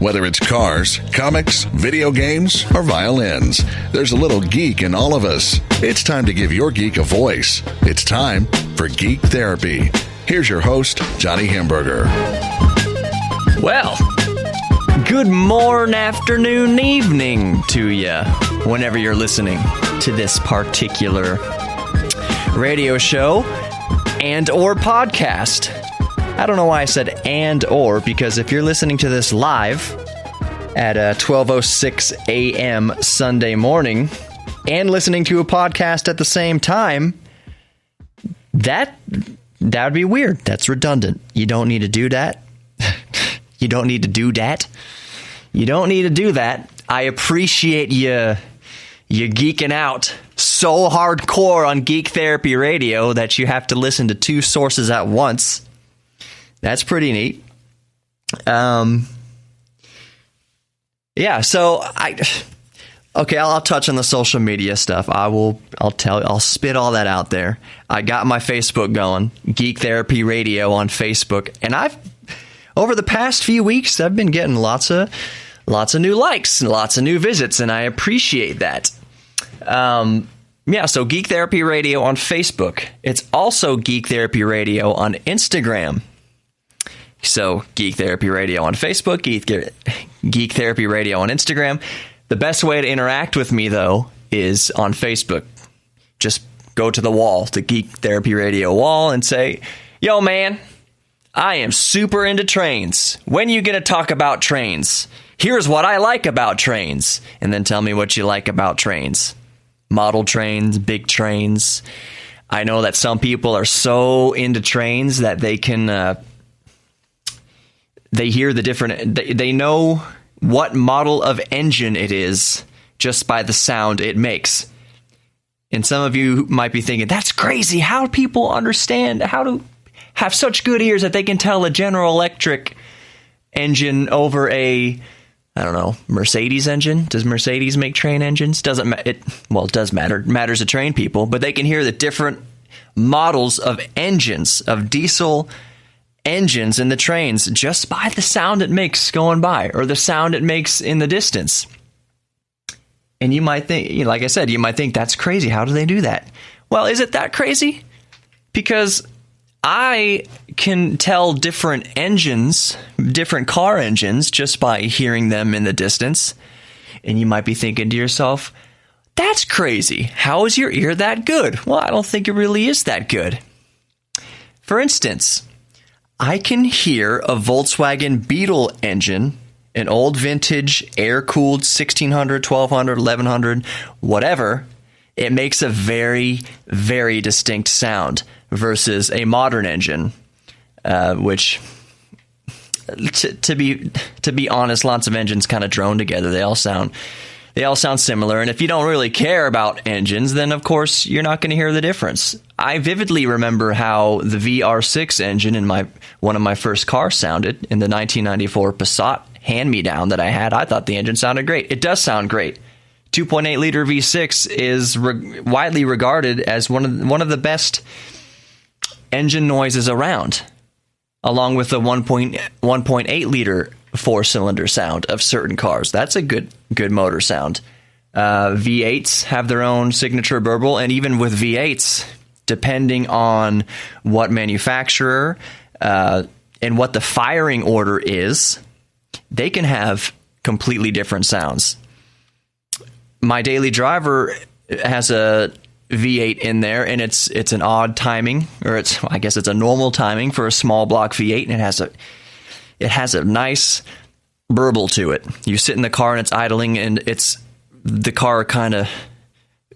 Whether it's cars, comics, video games, or violins, there's a little geek in all of us. It's time to give your geek a voice. It's time for Geek Therapy. Here's your host, Johnny Hamburger. Well, good morning, afternoon, evening to you, whenever you're listening to this particular radio show and or podcast. I don't know why I said and or, because if you're listening to this live at 12:06 a.m. Sunday morning and listening to a podcast at the same time, that would be weird. That's redundant. You don't need to do that. You don't need to do that. You don't need to do that. I appreciate you geeking out so hardcore on Geek Therapy Radio that you have to listen to two sources at once. That's pretty neat. Yeah, so I'll touch on the social media stuff. I'll spit all that out there. I got my Facebook going, Geek Therapy Radio on Facebook, and over the past few weeks, I've been getting lots of new likes and lots of new visits, and I appreciate that. So Geek Therapy Radio on Facebook. It's also Geek Therapy Radio on Instagram. So Geek Therapy Radio on Facebook, Geek Therapy Radio on Instagram. The best way to interact with me, though, is on Facebook. Just go to the wall, the Geek Therapy Radio wall, and say, "Yo, man, I am super into trains. When you going to talk about trains? Here's what I like about trains." And then tell me what you like about trains. Model trains, big trains. I know that some people are so into trains that they can... They hear the different... They know what model of engine it is just by the sound it makes. And some of you might be thinking, that's crazy. How do people understand? How to have such good ears that they can tell a General Electric engine over a, I don't know, Mercedes engine? Does Mercedes make train engines? It does matter. It matters to train people. But they can hear the different models of engines, of diesel engines in the trains just by the sound it makes going by, or the sound it makes in the distance. And you might think, like I said, you might think that's crazy. How do they do that? Well, is it that crazy? Because I can tell different engines, different car engines, just by hearing them in the distance. And you might be thinking to yourself, that's crazy. How is your ear that good? Well, I don't think it really is that good. For instance, I can hear a Volkswagen Beetle engine, an old vintage air-cooled 1600, 1200, 1100, whatever. It makes a very, very distinct sound versus a modern engine, which, to be honest, lots of engines kind of drone together. They all sound similar. And if you don't really care about engines, then of course you're not going to hear the difference. I vividly remember how the VR6 engine in one of my first cars sounded in the 1994 Passat hand-me-down that I had. I thought the engine sounded great. It does sound great. 2.8 liter V6 is widely regarded as one of the best engine noises around, along with the 1.8 liter four-cylinder sound of certain cars. That's a good motor sound. V8s have their own signature burble, and even with V8s, depending on what manufacturer and what the firing order is, they can have completely different sounds. My daily driver has a V8 in there, and it's an odd timing, or I guess it's a normal timing for a small block V8, and it has a nice burble to it. You sit in the car and it's idling, and the car kind of,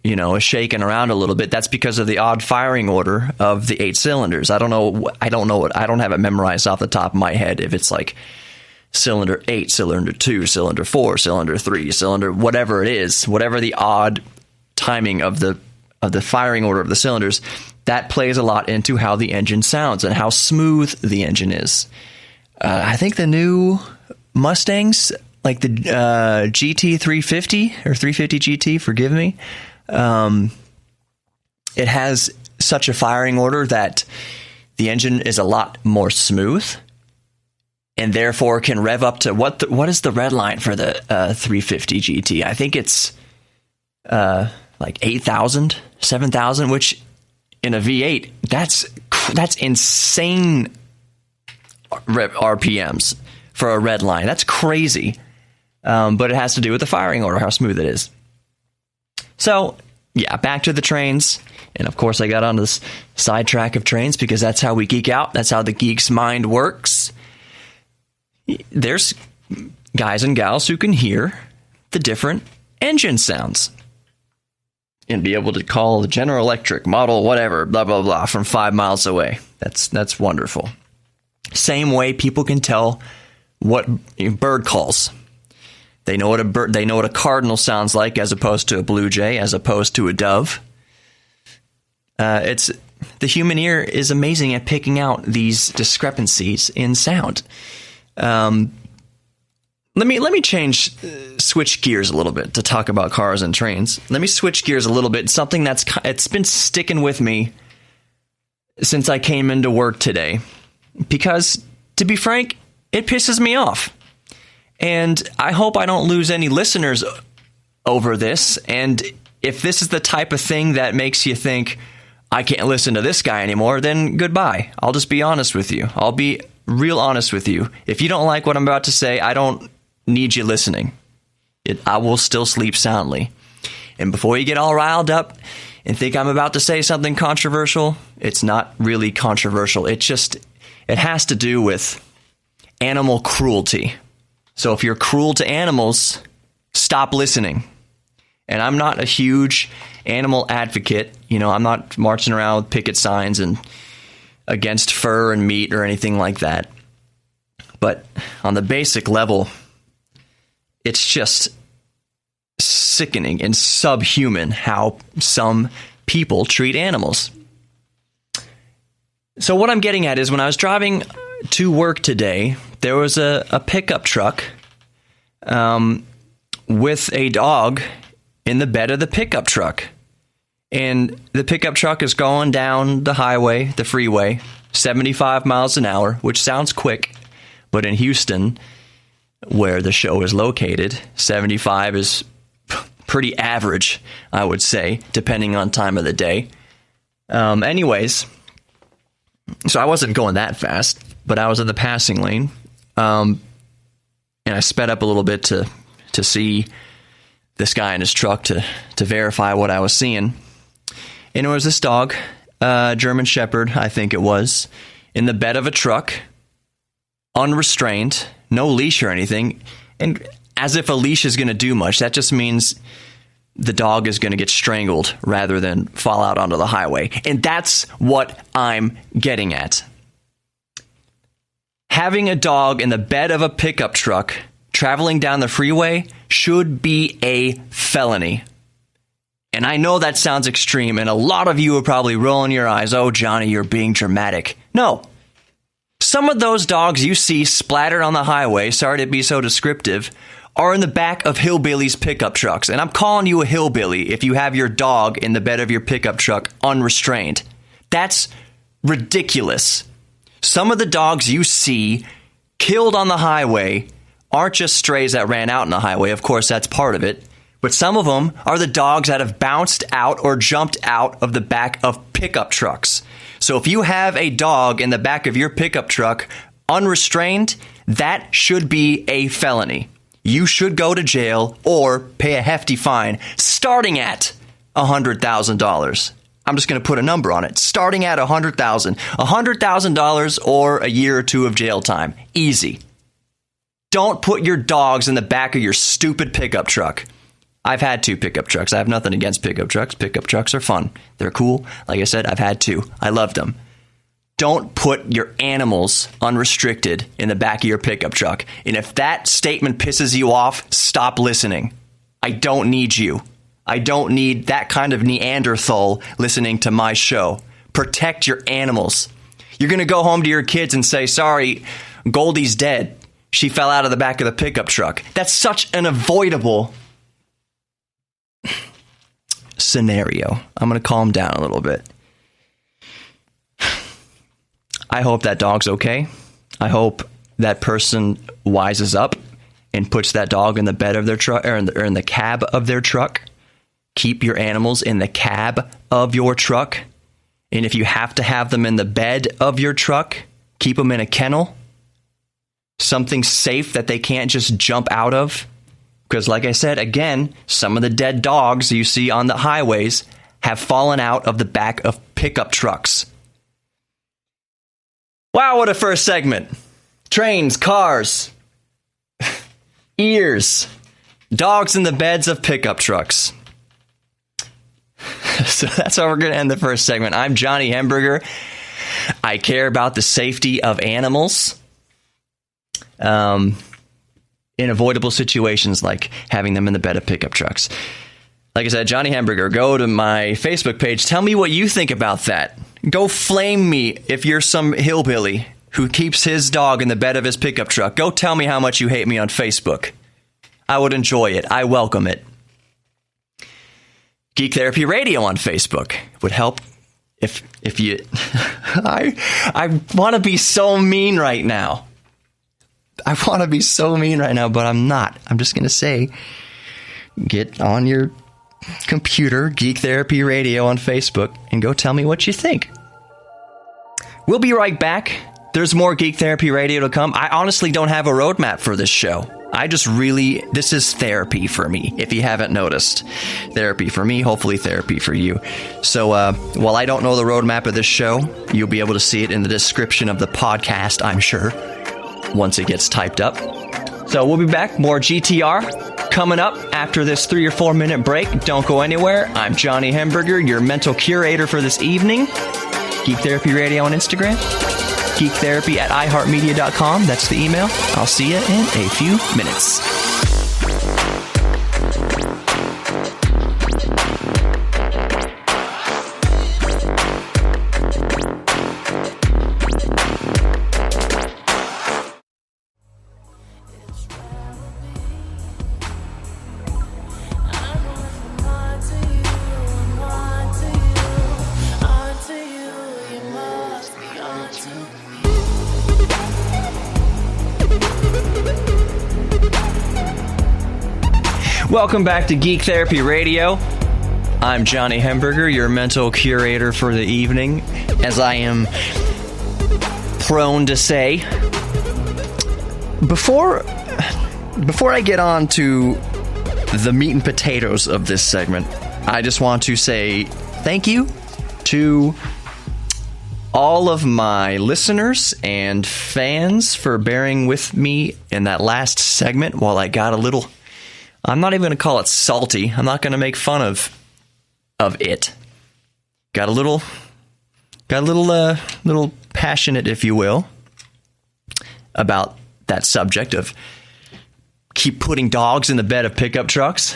is shaking around a little bit. That's because of the odd firing order of the 8 cylinders. I don't know. I don't have it memorized off the top of my head if it's like cylinder 8, cylinder 2, cylinder 4, cylinder 3, cylinder whatever it is, whatever the odd timing of the firing order of the cylinders, that plays a lot into how the engine sounds and how smooth the engine is. I think the new Mustangs, like the GT 350 or 350 GT, forgive me, it has such a firing order that the engine is a lot more smooth. and therefore can rev up to what is the red line for the 350 GT? I think it's like 8,000, 7,000, which in a V8, that's insane RPMs for a red line. That's crazy. But it has to do with the firing order, how smooth it is. So, yeah, back to the trains. And of course, I got on this sidetrack of trains because that's how we geek out. That's how the geek's mind works. There's guys and gals who can hear the different engine sounds and be able to call the General Electric model whatever, blah, blah, blah, from 5 miles away. That's wonderful. Same way people can tell what bird calls. They know what a cardinal sounds like as opposed to a blue jay, as opposed to a dove. The human ear is amazing at picking out these discrepancies in sound. Let me switch gears a little bit to talk about cars and trains. Let me switch gears a little bit. Something it's been sticking with me since I came into work today, because to be frank, it pisses me off. And I hope I don't lose any listeners over this. And if this is the type of thing that makes you think, I can't listen to this guy anymore, then goodbye. I'll just be honest with you. I'll be real honest with you. If you don't like what I'm about to say, I don't need you listening. I will still sleep soundly. And before you get all riled up and think I'm about to say something controversial, it's not really controversial. It has to do with animal cruelty. So if you're cruel to animals, stop listening. And I'm not a huge animal advocate. I'm not marching around with picket signs and against fur and meat or anything like that. But on the basic level, it's just sickening and subhuman how some people treat animals. So what I'm getting at is, when I was driving to work today, there was a pickup truck with a dog in the bed of the pickup truck. And the pickup truck is going down the highway, the freeway, 75 miles an hour, which sounds quick. But in Houston, where the show is located, 75 is pretty average, I would say, depending on time of the day. Anyways, so I wasn't going that fast, but I was in the passing lane. And I sped up a little bit to see this guy in his truck to verify what I was seeing. And it was this dog, German Shepherd, I think it was, in the bed of a truck, unrestrained, no leash or anything. And as if a leash is going to do much, that just means the dog is going to get strangled rather than fall out onto the highway. And that's what I'm getting at. Having a dog in the bed of a pickup truck traveling down the freeway should be a felony. And I know that sounds extreme, and a lot of you are probably rolling your eyes. Oh, Johnny, you're being dramatic. No. Some of those dogs you see splattered on the highway, sorry to be so descriptive, are in the back of hillbillies' pickup trucks. And I'm calling you a hillbilly if you have your dog in the bed of your pickup truck unrestrained. That's ridiculous. Some of the dogs you see killed on the highway aren't just strays that ran out on the highway. Of course, that's part of it. But some of them are the dogs that have bounced out or jumped out of the back of pickup trucks. So if you have a dog in the back of your pickup truck unrestrained, that should be a felony. You should go to jail or pay a hefty fine starting at $100,000. I'm just going to put a number on it. Starting at $100,000. $100,000 or a year or two of jail time. Easy. Don't put your dogs in the back of your stupid pickup truck. I've had 2 pickup trucks. I have nothing against pickup trucks. Pickup trucks are fun. They're cool. Like I said, I've had 2. I loved them. Don't put your animals unrestricted in the back of your pickup truck. And if that statement pisses you off, stop listening. I don't need you. I don't need that kind of Neanderthal listening to my show. Protect your animals. You're going to go home to your kids and say, sorry, Goldie's dead. She fell out of the back of the pickup truck. That's such an avoidable scenario. I'm going to calm down a little bit. I hope that dog's okay. I hope that person wises up and puts that dog in the bed of their truck or in the cab of their truck. Keep your animals in the cab of your truck. And if you have to have them in the bed of your truck, keep them in a kennel. Something safe that they can't just jump out of. Because like I said, again, some of the dead dogs you see on the highways have fallen out of the back of pickup trucks. Wow, what a first segment. Trains, cars, ears, dogs in the beds of pickup trucks. So that's how we're going to end the first segment. I'm Johnny Hamburger. I care about the safety of animals in avoidable situations like having them in the bed of pickup trucks. Like I said, Johnny Hamburger, go to my Facebook page. Tell me what you think about that. Go flame me if you're some hillbilly who keeps his dog in the bed of his pickup truck. Go tell me how much you hate me on Facebook. I would enjoy it. I welcome it. Geek Therapy Radio on Facebook would help if you... I want to be so mean right now. I want to be so mean right now, but I'm not. I'm just going to say, get on your computer, Geek Therapy Radio on Facebook, and go tell me what you think. We'll be right back. There's more Geek Therapy Radio to come. I honestly don't have a roadmap for this show. This is therapy for me, if you haven't noticed. Therapy for me, hopefully therapy for you. So while I don't know the roadmap of this show, you'll be able to see it in the description of the podcast, I'm sure, once it gets typed up. So we'll be back. More GTR coming up after this 3 or 4 minute break. Don't go anywhere. I'm Johnny Hamburger, your mental curator for this evening. Geek Therapy Radio on Instagram. GeekTherapy at iHeartMedia.com. That's the email. I'll see you in a few minutes. Welcome back to Geek Therapy Radio. I'm Johnny Hamburger, your mental curator for the evening, as I am prone to say. Before I get on to the meat and potatoes of this segment, I just want to say thank you to all of my listeners and fans for bearing with me in that last segment while I got a little... I'm not even going to call it salty. I'm not going to make fun of it. Got a little passionate, if you will, about that subject of keep putting dogs in the bed of pickup trucks.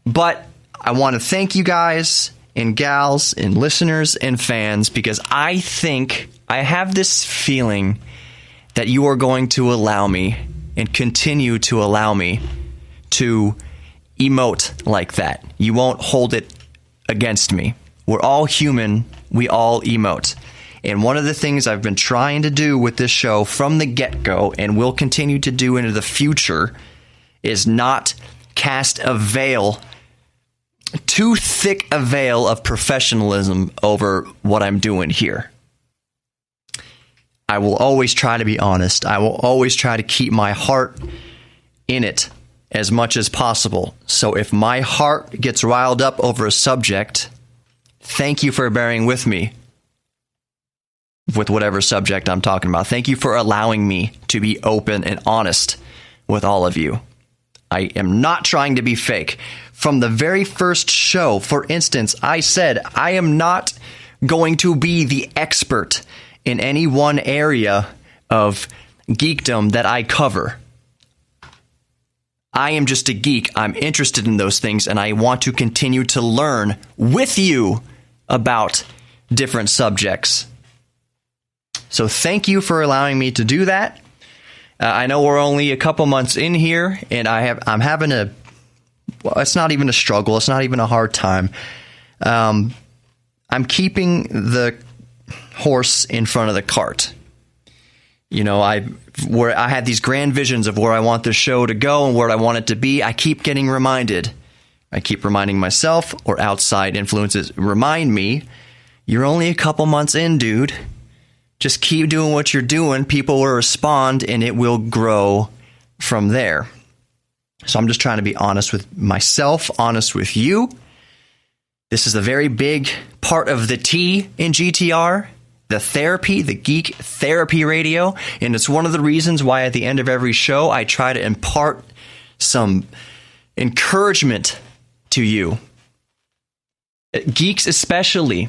But I want to thank you guys and gals and listeners and fans, because I think I have this feeling that you are going to allow me and continue to allow me to emote like that. You won't hold it against me. We're all human. We all emote. And one of the things I've been trying to do with this show from the get-go, and will continue to do into the future, is not cast a veil, too thick a veil of professionalism over what I'm doing here. I will always try to be honest. I will always try to keep my heart in it as much as possible. So if my heart gets riled up over a subject, thank you for bearing with me with whatever subject I'm talking about. Thank you for allowing me to be open and honest with all of you. I am not trying to be fake. From the very first show, for instance, I said I am not going to be the expert in any one area of geekdom that I cover. I am just a geek. I'm interested in those things, and I want to continue to learn with you about different subjects. So thank you for allowing me to do that. I know we're only a couple months in here, and I'm having it's not even a struggle. It's not even a hard time. I'm keeping the horse in front of the cart. I had these grand visions of where I want the show to go and where I want it to be. I keep getting reminded. I keep reminding myself, or outside influences remind me, you're only a couple months in, dude. Just keep doing what you're doing. People will respond, and it will grow from there. So I'm just trying to be honest with myself, honest with you. This is a very big part of the T in GTR. The therapy, the Geek Therapy Radio. And it's one of the reasons why at the end of every show, I try to impart some encouragement to you. Geeks especially.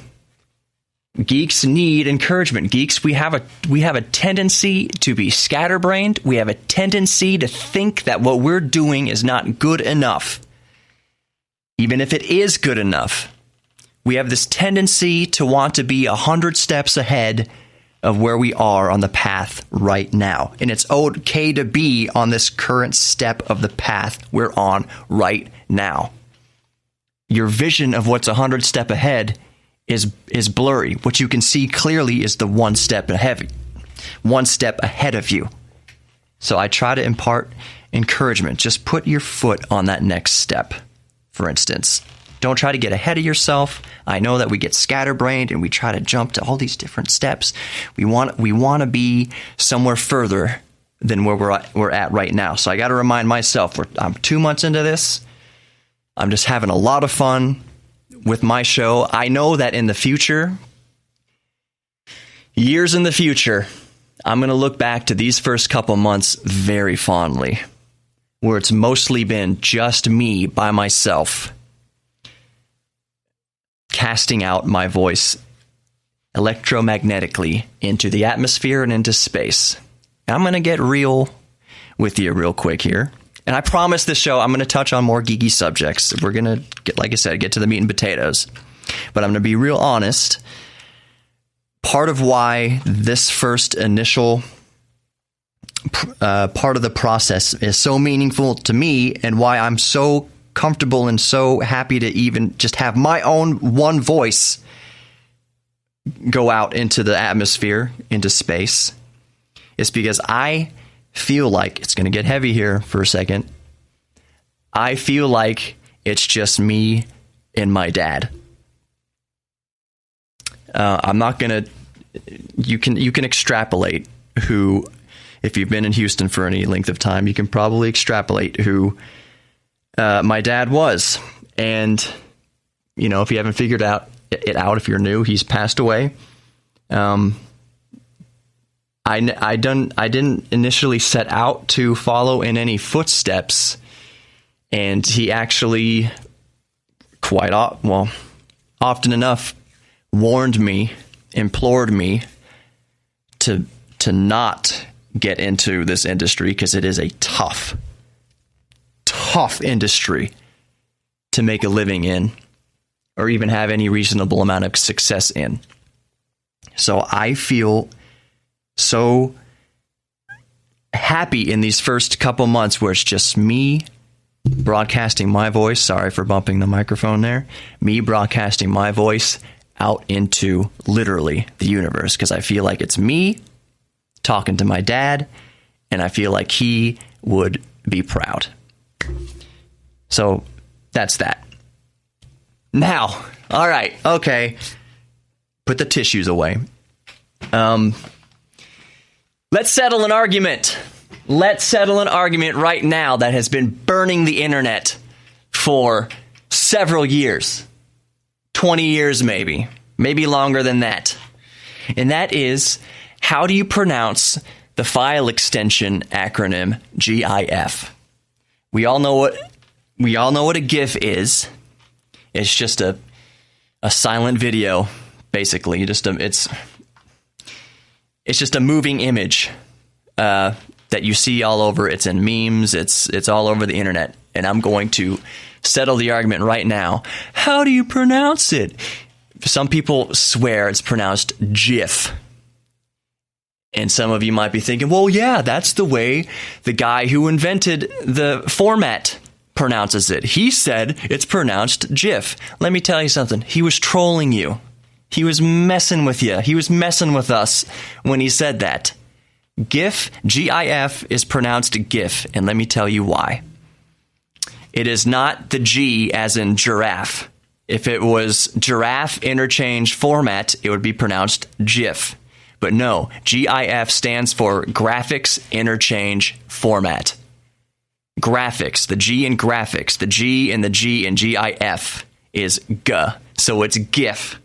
Geeks need encouragement. Geeks, we have a tendency to be scatterbrained. We have a tendency to think that what we're doing is not good enough. Even if it is good enough. We have this tendency to want to be 100 steps ahead of where we are on the path right now. And it's okay to be on this current step of the path we're on right now. Your vision of what's 100 steps ahead is blurry. What you can see clearly is the one step ahead of you. So I try to impart encouragement. Just put your foot on that next step, for instance. Don't try to get ahead of yourself. I know that we get scatterbrained and we try to jump to all these different steps. We want to be somewhere further than where we're at right now. So I got to remind myself, I'm 2 months into this. I'm just having a lot of fun with my show. I know that in the future, years in the future, I'm going to look back to these first couple months very fondly, where it's mostly been just me by myself, casting out my voice electromagnetically into the atmosphere and into space. I'm going to get real with you real quick here. And I promise this show, I'm going to touch on more geeky subjects. We're going to, like I said, get to the meat and potatoes. But I'm going to be real honest. Part of why this first initial part of the process is so meaningful to me, and why I'm so comfortable and so happy to even just have my own one voice go out into the atmosphere, into space, is because I feel like, it's going to get heavy here for a second, I feel like it's just me and my dad. I'm not going to, you can extrapolate who, if you've been in Houston for any length of time, you can probably extrapolate who my dad was. And, if you haven't figured it out, if you're new, he's passed away. I didn't initially set out to follow in any footsteps, and he actually often enough warned me, implored me to not get into this industry, because it is a tough industry to make a living in, or even have any reasonable amount of success in. So I feel so happy in these first couple months where it's just me broadcasting my voice. Sorry for bumping the microphone there. Me broadcasting my voice out into literally the universe, because I feel like it's me talking to my dad, and I feel like he would be proud. So that's that. Now, all right, okay. Put the tissues away. Let's settle an argument. Let's settle an argument right now that has been burning the internet for several years. 20 years maybe longer than that. And that is, how do you pronounce the file extension acronym GIF? We all know what a GIF is. It's just a silent video, basically. It's just a moving image that you see all over. It's in memes. It's all over the internet. And I'm going to settle the argument right now. How do you pronounce it? Some people swear it's pronounced GIF. And some of you might be thinking, well, yeah, that's the way the guy who invented the format pronounces it. He said it's pronounced GIF. Let me tell you something. He was trolling you. He was messing with you. He was messing with us when he said that. GIF, G-I-F, is pronounced GIF, and let me tell you why. It is not the G as in giraffe. If it was giraffe interchange format, it would be pronounced GIF. But no, GIF stands for graphics interchange format. Graphics, the G in graphics, the G in GIF is G. So it's GIF.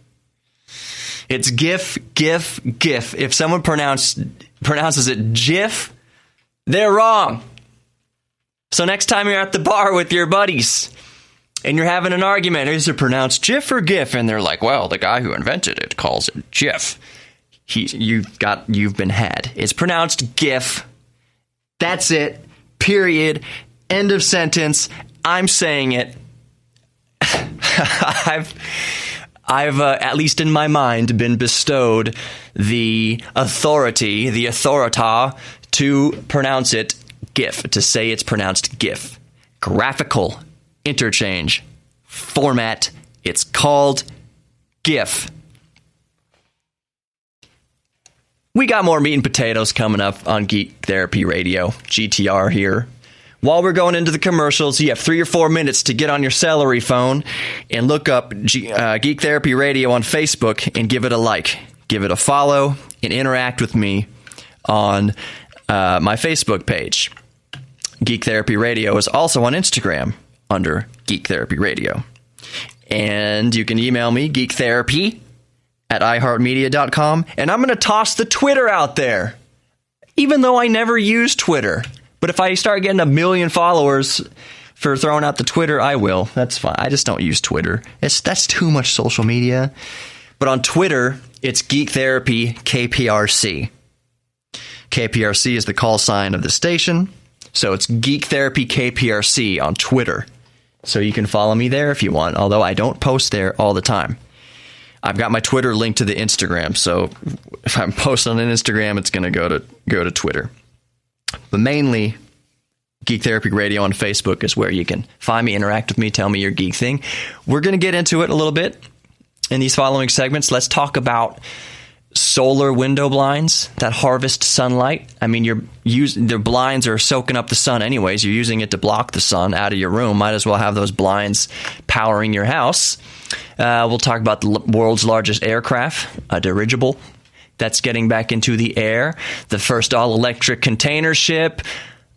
It's GIF, GIF, GIF. If someone pronounces it GIF, they're wrong. So next time you're at the bar with your buddies and you're having an argument, is it pronounced GIF or GIF? And they're like, well, the guy who invented it calls it GIF. You've been had. It's pronounced GIF. That's it. Period. End of sentence. I'm saying it. I've at least in my mind, been bestowed the authority, the authorita to pronounce it GIF, to say it's pronounced GIF. Graphical interchange format. It's called GIF. We got more meat and potatoes coming up on Geek Therapy Radio, GTR here. While we're going into the commercials, you have 3 or 4 minutes to get on your celery phone and look up Geek Therapy Radio on Facebook and give it a like, give it a follow, and interact with me on my Facebook page. Geek Therapy Radio is also on Instagram under Geek Therapy Radio. And you can email me, geektherapy@iheartmedia.com, and I'm going to toss the Twitter out there, even though I never use Twitter. But if I start getting 1 million followers for throwing out the Twitter, I will. That's fine. I just don't use Twitter. That's too much social media. But on Twitter, it's Geek Therapy KPRC. KPRC is the call sign of the station. So it's Geek Therapy KPRC on Twitter. So you can follow me there if you want, although I don't post there all the time. I've got my Twitter linked to the Instagram, so if I'm posting on Instagram, it's going to go to Twitter. But mainly, Geek Therapy Radio on Facebook is where you can find me, interact with me, tell me your geek thing. We're going to get into it a little bit in these following segments. Let's talk about solar window blinds that harvest sunlight. I mean, their blinds are soaking up the sun anyways. You're using it to block the sun out of your room. Might as well have those blinds powering your house. We'll talk about the world's largest aircraft, a dirigible that's getting back into the air, the first all-electric container ship,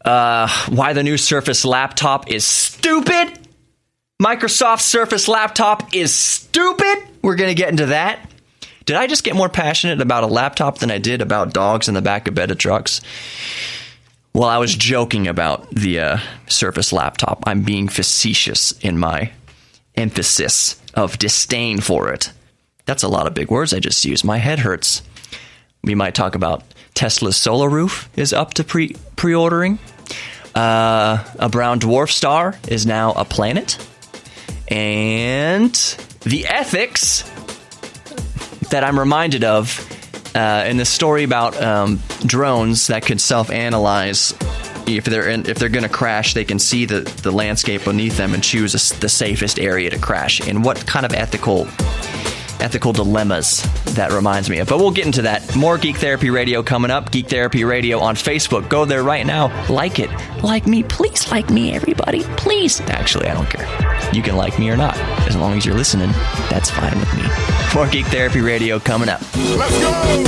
why the new Surface laptop is stupid. Microsoft Surface laptop is stupid. We're going to get into that. Did I just get more passionate about a laptop than I did about dogs in the back of bed of trucks? Well, I was joking about the Surface laptop. I'm being facetious in my emphasis of disdain for it. That's a lot of big words I just used. My head hurts. We might talk about Tesla's solar roof is up to pre-ordering. A brown dwarf star is now a planet. And the ethics that I'm reminded of in the story about drones that could self-analyze. If they're going to crash, they can see the landscape beneath them and choose the safest area to crash. And what kind of ethical dilemmas that reminds me of. But we'll get into that. More Geek Therapy Radio coming up. Geek Therapy Radio on Facebook. Go there right now. Like it. Like me. Please like me, everybody. Please. Actually, I don't care. You can like me or not. As long as you're listening, that's fine with me. More Geek Therapy Radio coming up. Let's go!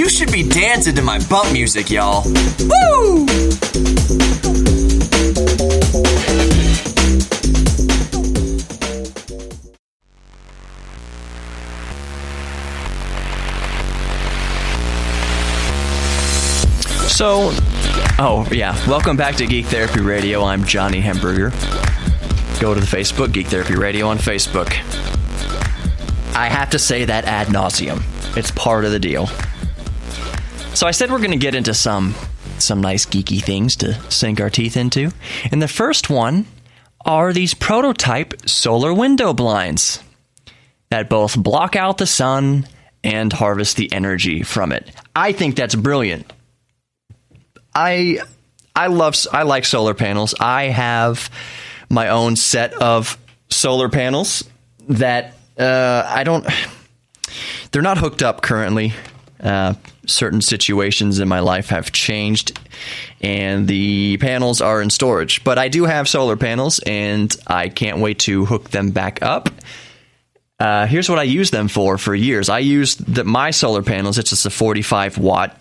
You should be dancing to my bump music, y'all. Woo! Welcome back to Geek Therapy Radio. I'm Johnny Hamburger. Go to the Facebook, Geek Therapy Radio on Facebook. I have to say that ad nauseum. It's part of the deal. So I said we're going to get into some nice geeky things to sink our teeth into. And the first one are these prototype solar window blinds that both block out the sun and harvest the energy from it. I think that's brilliant. I like solar panels. I have my own set of solar panels that they're not hooked up currently Certain situations in my life have changed, and the panels are in storage. But I do have solar panels, and I can't wait to hook them back up. Here's what I used them for years. I used my solar panels. It's just a 45-watt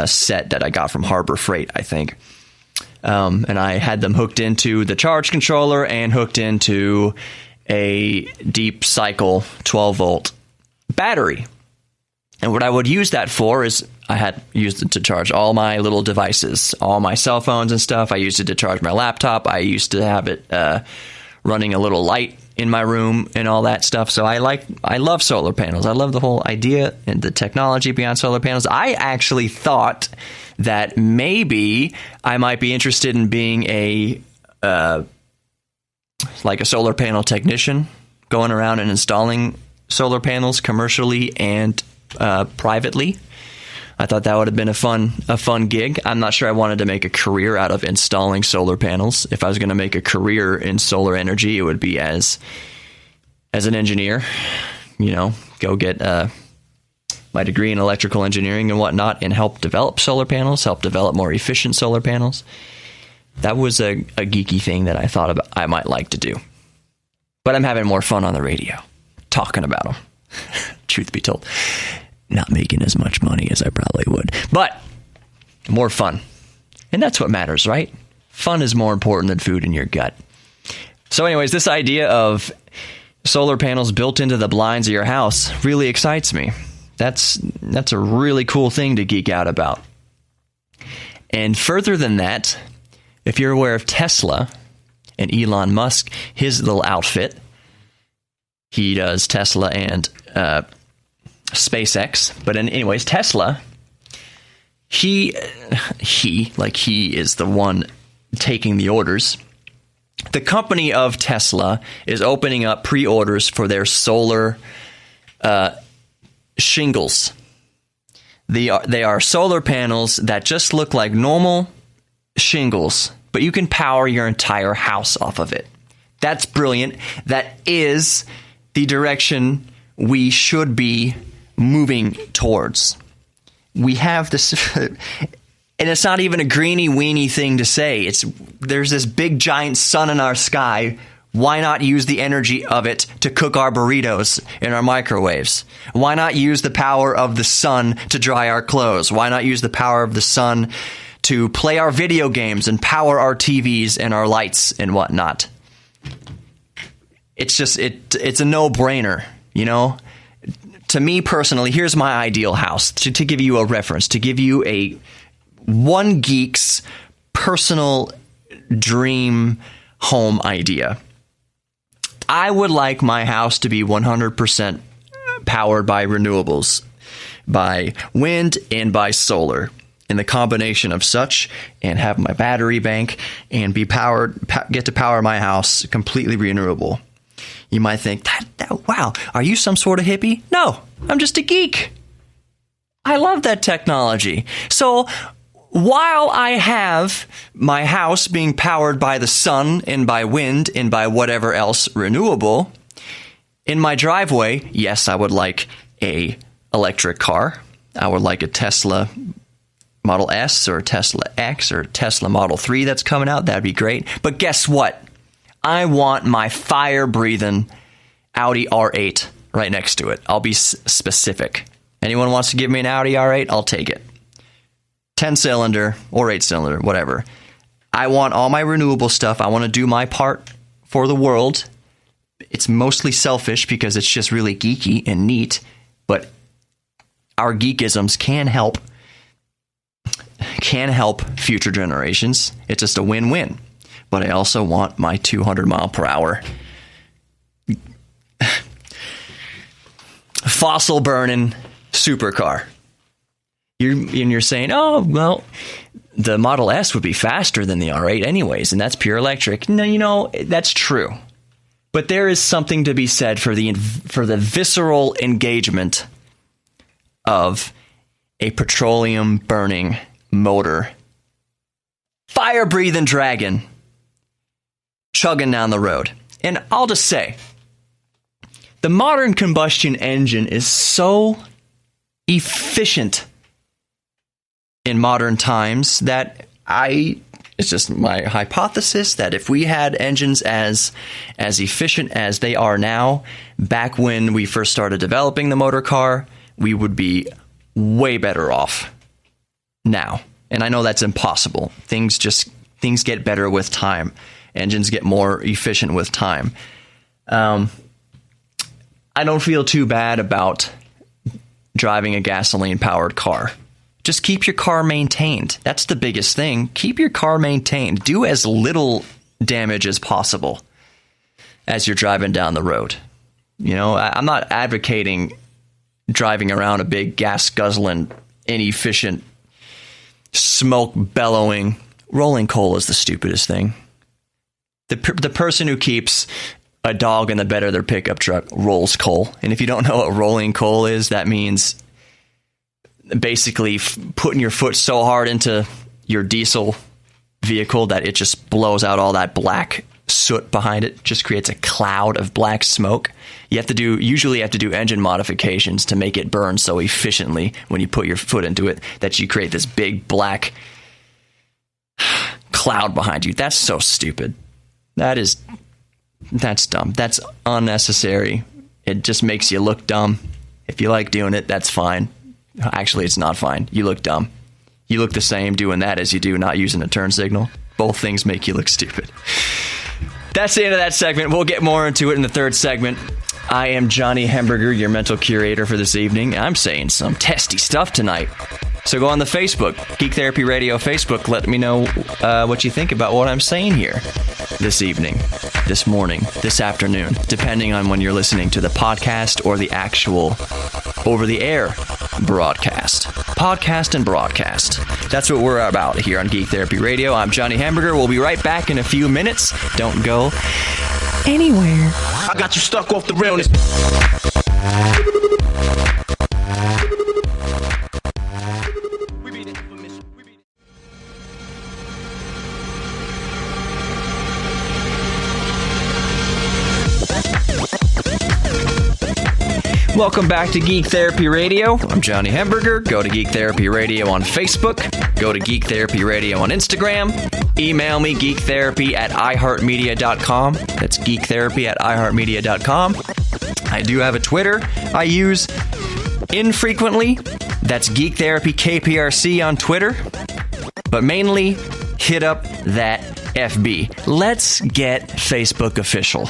set that I got from Harbor Freight, I think. And I had them hooked into the charge controller and hooked into a deep cycle 12-volt battery. And what I would use that for is I had used it to charge all my little devices, all my cell phones and stuff. I used it to charge my laptop. I used to have it running a little light in my room and all that stuff. So I love solar panels. I love the whole idea and the technology beyond solar panels. I actually thought that maybe I might be interested in being a solar panel technician, going around and installing solar panels commercially and privately. I thought that would have been a fun gig. I'm not sure I wanted to make a career out of installing solar panels. If I was going to make a career in solar energy, it would be as an engineer, go get my degree in electrical engineering and whatnot and help develop solar panels, help develop more efficient solar panels. That was a geeky thing that I thought I might like to do. But I'm having more fun on the radio, talking about them. Truth be told, not making as much money as I probably would, but more fun. And that's what matters, right? Fun is more important than food in your gut. So anyways, this idea of solar panels built into the blinds of your house really excites me. That's a really cool thing to geek out about. And further than that, if you're aware of Tesla and Elon Musk, his little outfit, he does Tesla and SpaceX. But anyways, Tesla, he is the one taking the orders. The company of Tesla is opening up pre-orders for their solar shingles. They are solar panels that just look like normal shingles, but you can power your entire house off of it. That's brilliant. That is the direction we should be moving towards. We have this, and it's not even a greeny weeny thing to say. There's this big giant sun in our sky. Why not use the energy of it to cook our burritos in our microwaves? Why not use the power of the sun to dry our clothes? Why not use the power of the sun to play our video games and power our TVs and our lights and whatnot? It's just, it's a no-brainer, To me personally, here's my ideal house, to give you a reference, to give you a one geek's personal dream home idea. I would like my house to be 100% powered by renewables, by wind and by solar, in the combination of such, and have my battery bank and be get to power my house completely renewable. You might think, wow, are you some sort of hippie? No, I'm just a geek. I love that technology. So while I have my house being powered by the sun and by wind and by whatever else renewable, in my driveway, yes, I would like a electric car. I would like a Tesla Model S or Tesla X or Tesla Model 3 that's coming out. That'd be great. But guess what? I want my fire-breathing Audi R8 right next to it. I'll be specific. Anyone wants to give me an Audi R8, I'll take it. 10-cylinder or 8-cylinder, whatever. I want all my renewable stuff. I want to do my part for the world. It's mostly selfish because it's just really geeky and neat, but our geekisms can help future generations. It's just a win-win. But I also want my 200 mile per hour fossil burning supercar. You're saying, oh, well, the Model S would be faster than the R8 anyways, and that's pure electric. No, that's true. But there is something to be said for the visceral engagement of a petroleum burning motor, fire breathing dragon chugging down the road. And I'll just say, the modern combustion engine is so efficient in modern times that it's just my hypothesis that if we had engines as efficient as they are now, back when we first started developing the motor car, we would be way better off now. And I know that's impossible. Things get better with time. Engines get more efficient with time. I don't feel too bad about driving a gasoline-powered car. Just keep your car maintained. That's the biggest thing. Keep your car maintained. Do as little damage as possible as you're driving down the road. You know, I'm not advocating driving around a big gas-guzzling, inefficient, smoke-bellowing. Rolling coal is the stupidest thing. The person who keeps a dog in the bed of their pickup truck rolls coal. And if you don't know what rolling coal is, that means basically putting your foot so hard into your diesel vehicle that it just blows out all that black soot behind it, just creates a cloud of black smoke. You usually have to do engine modifications to make it burn so efficiently when you put your foot into it that you create this big black cloud behind you. That's so stupid. That's dumb. That's unnecessary. It just makes you look dumb. If you like doing it, that's fine. Actually, it's not fine. You look dumb. You look the same doing that as you do not using a turn signal. Both things make you look stupid. That's the end of that segment. We'll get more into it in the third segment. I am Johnny Hemberger, your mental curator for this evening. I'm saying some testy stuff tonight. So go on the Facebook, Geek Therapy Radio Facebook. Let me know what you think about what I'm saying here this evening, this morning, this afternoon, depending on when you're listening to the podcast or the actual over-the-air broadcast. Podcast and broadcast. That's what we're about here on Geek Therapy Radio. I'm Johnny Hamburger. We'll be right back in a few minutes. Don't go anywhere. I got you stuck off the realness. Welcome back to Geek Therapy Radio. I'm Johnny Hemberger. Go to Geek Therapy Radio on Facebook. Go to Geek Therapy Radio on Instagram. Email me, geektherapy@iheartmedia.com. That's geektherapy@iheartmedia.com. I do have a Twitter I use infrequently. That's Geek Therapy KPRC on Twitter. But mainly, hit up that FB. Let's get Facebook official.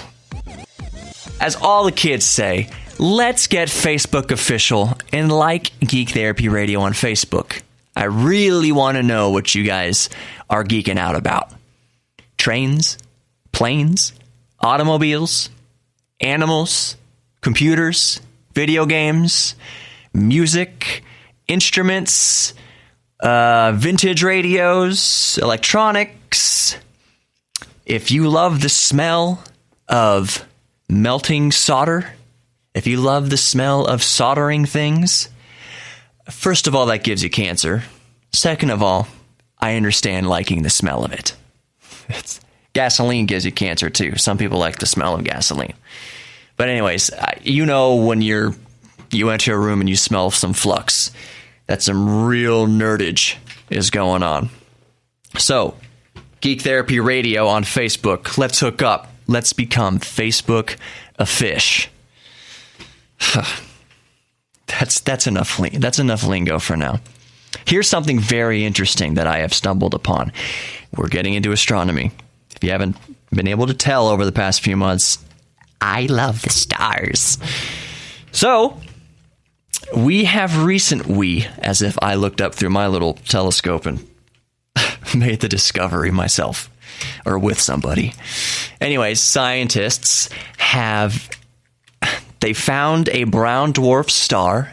As all the kids say, let's get Facebook official and like Geek Therapy Radio on Facebook. I really want to know what you guys are geeking out about. Trains, planes, automobiles, animals, computers, video games, music, instruments, vintage radios, electronics. If you love the smell of melting solder, if you love the smell of soldering things, first of all, that gives you cancer. Second of all, I understand liking the smell of it. Gasoline gives you cancer too. Some people like the smell of gasoline. But anyways, you know when you enter a room and you smell some flux, that some real nerdage is going on. So, Geek Therapy Radio on Facebook. Let's hook up. Let's become Facebook a fish. That's enough. That's enough lingo for now. Here's something very interesting that I have stumbled upon. We're getting into astronomy. If you haven't been able to tell over the past few months, I love the stars. So, as if I looked up through my little telescope and made the discovery myself, or with somebody. Anyways, scientists they found a brown dwarf star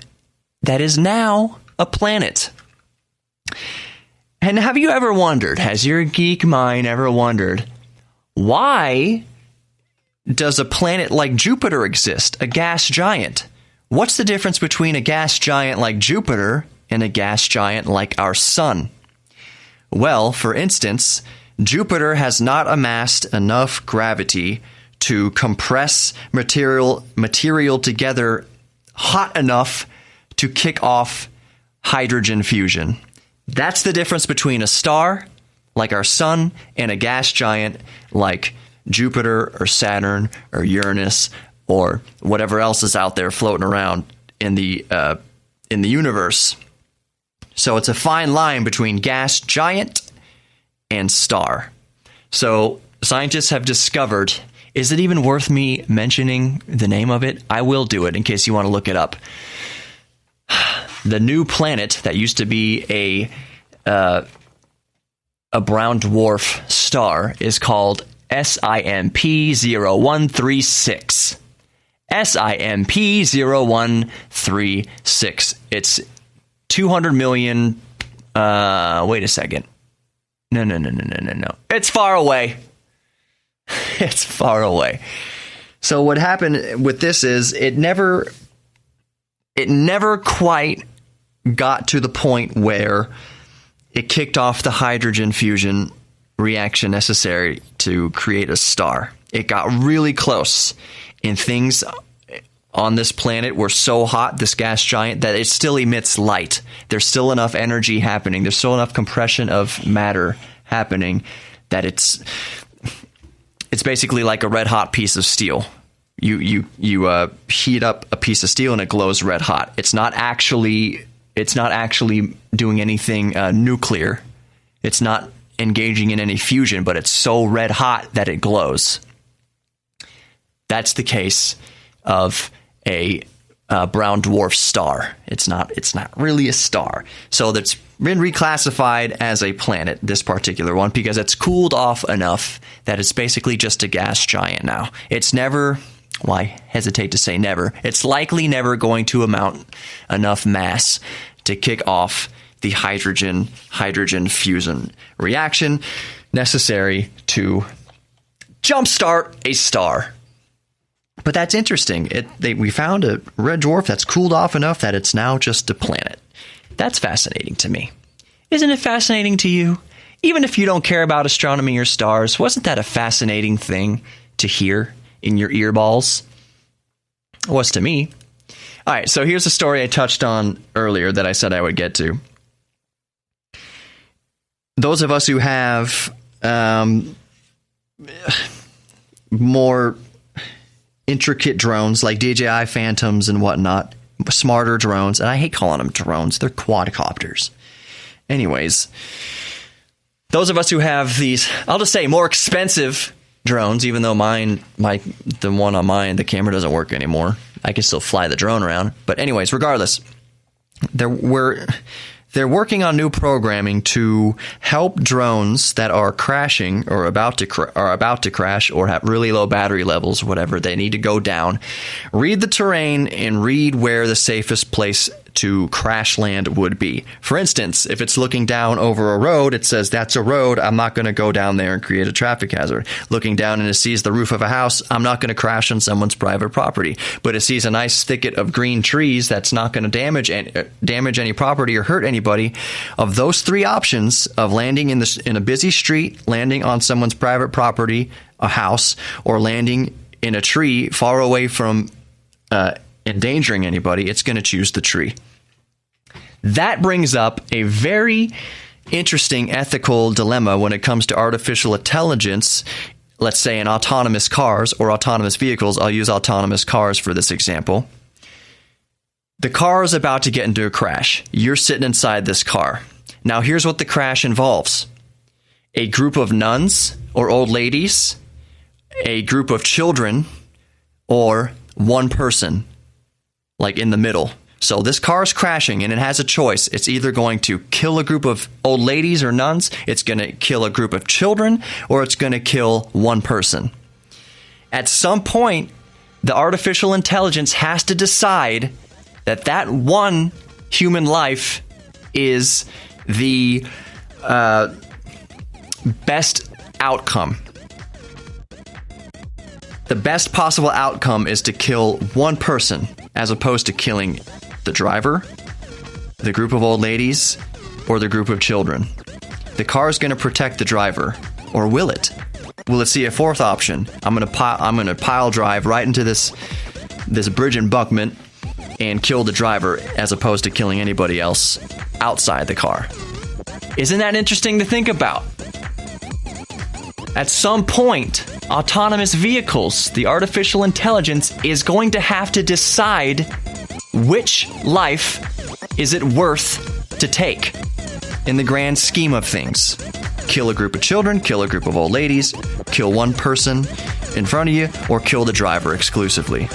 that is now a planet. And have you ever wondered, has your geek mind ever wondered, why does a planet like Jupiter exist, a gas giant? What's the difference between a gas giant like Jupiter and a gas giant like our sun? Well, for instance, Jupiter has not amassed enough gravity to compress material together hot enough to kick off hydrogen fusion. That's the difference between a star, like our sun, and a gas giant like Jupiter or Saturn or Uranus or whatever else is out there floating around in the universe. So it's a fine line between gas giant and star. So scientists have discovered, is it even worth me mentioning the name of it? I will do it in case you want to look it up. The new planet that used to be a brown dwarf star is called SIMP 0136. SIMP 0136. It's 200 million. Wait a second. No. It's far away. It's far away. So what happened with this is it never quite got to the point where it kicked off the hydrogen fusion reaction necessary to create a star. It got really close, and things on this planet were so hot, this gas giant, that it still emits light. There's still enough energy happening. There's still enough compression of matter happening that it's basically like a red hot piece of steel. You heat up a piece of steel and it glows red hot. It's not actually doing anything nuclear. It's not engaging in any fusion, but it's so red hot that it glows. That's the case of a brown dwarf star. It's not really a star. So that's been reclassified as a planet, this particular one, because it's cooled off enough that it's basically just a gas giant now. It's never, well, I hesitate to say never, it's likely never going to amount enough mass to kick off the hydrogen fusion reaction necessary to jumpstart a star. But that's interesting. We found a red dwarf that's cooled off enough that it's now just a planet. That's fascinating to me. Isn't it fascinating to you? Even if you don't care about astronomy or stars, wasn't that a fascinating thing to hear in your earballs? It was to me. All right, so here's a story I touched on earlier that I said I would get to. Those of us who have more intricate drones like DJI Phantoms and whatnot, smarter drones, and I hate calling them drones, they're quadcopters. Anyways, those of us who have these, I'll just say, more expensive drones, even though the one on mine, the camera doesn't work anymore. I can still fly the drone around. But anyways, regardless, they're working on new programming to help drones that are crashing or about to crash or have really low battery levels, whatever, they need to go down, read the terrain and read where the safest place to crash land would be. For instance, if it's looking down over a road, it says that's a road, I'm not going to go down there and create a traffic hazard. Looking down and it sees the roof of a house, I'm not going to crash on someone's private property. But it sees a nice thicket of green trees that's not going to damage any property or hurt anybody. Of those three options of landing in a busy street, landing on someone's private property, a house, or landing in a tree far away from endangering anybody, it's going to choose the tree. That brings up a very interesting ethical dilemma when it comes to artificial intelligence, let's say in autonomous cars or autonomous vehicles. I'll use autonomous cars for this example. The car is about to get into a crash. You're sitting inside this car. Now here's what the crash involves. A group of nuns or old ladies, a group of children, or one person, like in the middle. So this car is crashing and it has a choice. It's either going to kill a group of old ladies or nuns, it's going to kill a group of children, or it's going to kill one person. At some point, the artificial intelligence has to decide that one human life is the best outcome. The best possible outcome is to kill one person as opposed to killing the driver, the group of old ladies, or the group of children. The car is going to protect the driver, or will it? Will it see a fourth option? I'm going to pile drive right into this bridge embankment, and kill the driver as opposed to killing anybody else outside the car. Isn't that interesting to think about? At some point, autonomous vehicles, the artificial intelligence, is going to have to decide which life is it worth to take in the grand scheme of things. Kill a group of children, kill a group of old ladies, kill one person in front of you, or kill the driver exclusively.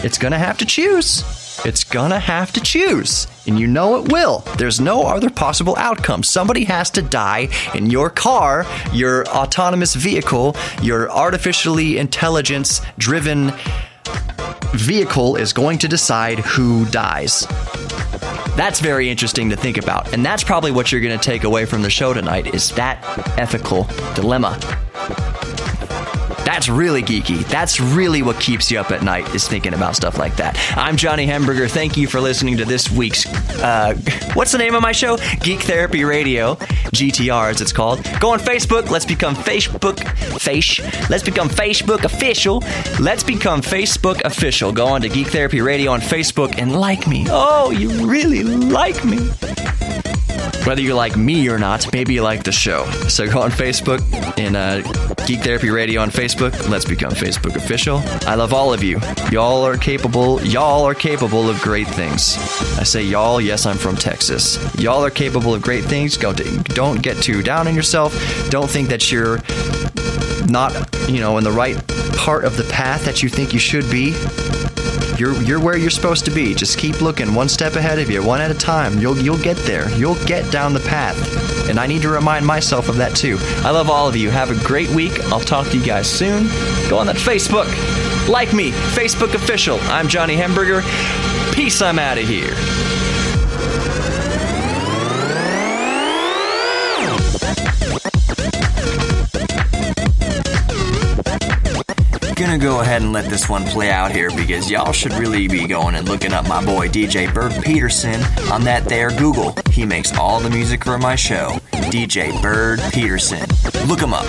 It's gonna have to choose. It's gonna have to choose. And you know it will. There's no other possible outcome. Somebody has to die, and your car, your autonomous vehicle, your artificially intelligence-driven vehicle is going to decide who dies. That's very interesting to think about. And that's probably what you're going to take away from the show tonight, is that ethical dilemma. That's really geeky. That's really what keeps you up at night, is thinking about stuff like that. I'm Johnny Hemberger. Thank you for listening to this week's, what's the name of my show? Geek Therapy Radio, GTR as it's called. Go on Facebook. Let's become Facebook official. Let's become Facebook official. Go on to Geek Therapy Radio on Facebook and like me. Oh, you really like me. Whether you like me or not, maybe you like the show. So go on Facebook and Geek Therapy Radio on Facebook. Let's become Facebook official. I love all of you. Y'all are capable of great things. I say y'all, yes, I'm from Texas. Y'all are capable of great things. Don't get too down on yourself. Don't think that you're not, in the right part of the path that you think you should be. You're where you're supposed to be. Just keep looking one step ahead of you, one at a time. You'll get there. You'll get down the path. And I need to remind myself of that too. I love all of you. Have a great week. I'll talk to you guys soon. Go on that Facebook. Like me, Facebook official. I'm Johnny Hemberger. Peace. I'm out of here. Gonna go ahead and let this one play out here, because y'all should really be going and looking up my boy DJ Bird Peterson on that there Google. He makes all the music for my show. DJ Bird Peterson. Look him up.